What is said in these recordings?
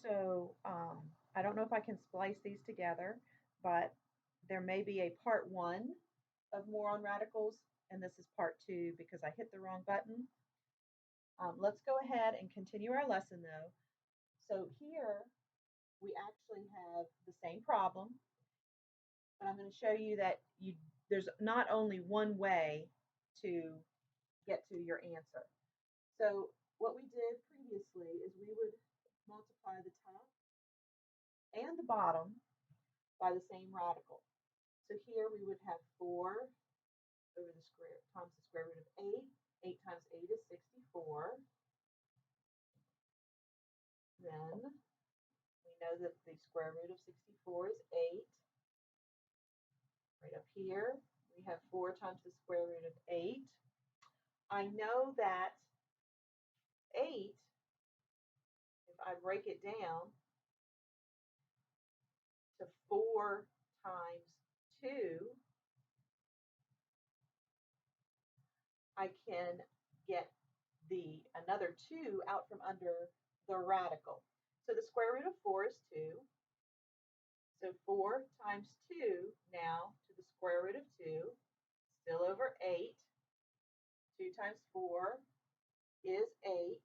So I don't know if I can splice these together, but there may be a part one of more on radicals, and this is part two because I hit the wrong button. Let's go ahead and continue our lesson though. So here we actually have the same problem, but I'm going to show you that there's not only one way to get to your answer. So what we did previously is we would multiply the top and the bottom by the same radical. So here we would have 4 over the square times the square root of 8. 8 times 8 is 64. Then we know that the square root of 64 is 8. Right up here, we have 4 times the square root of 8. I know that 8, if I break it down to 4 times 2, I can get another 2 out from under the radical. So the square root of 4 is 2. So 4 times 2 now to the square root of 2, still over 8. 2 times 4 is 8.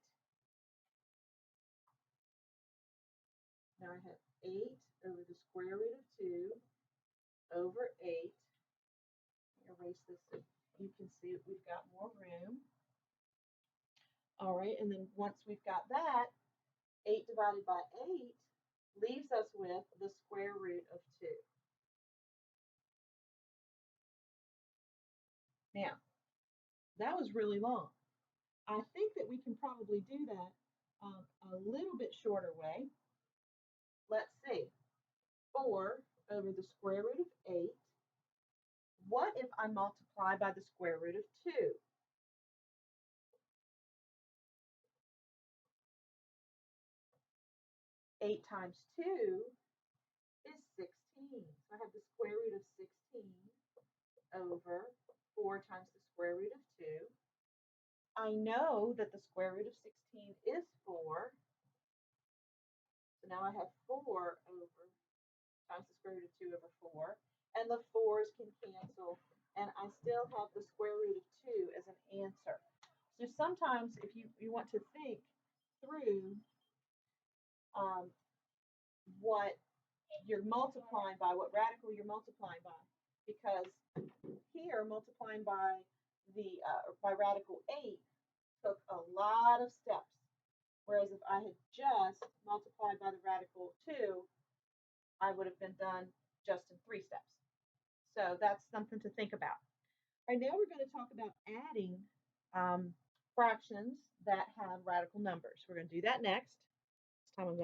Now I have 8 over the square root of 2 over 8. Erase this so you can see that we've got more room. All right, and then once we've got that, 8 divided by 8 leaves us with the square root of 2. Now, that was really long. I think that we can probably do that a little bit shorter way. Let's see. 4 over the square root of 8. What if I multiply by the square root of 2? 8 times 2 is 16. So I have the square root of 16 over 4 times the square root of 2. I know that the square root of 16 is 4. So now I have 4 over times the square root of 2 over 4. And the 4's can cancel. And I still have the square root of 2 as an answer. So sometimes if you want to think through what you're multiplying by, what radical you're multiplying by, because here multiplying by by radical 8 took a lot of steps, whereas if I had just multiplied by the radical 2, I would have been done just in 3 steps. So that's something to think about. All right, now we're going to talk about adding fractions that have radical numbers. We're going to do that next. This time I'm going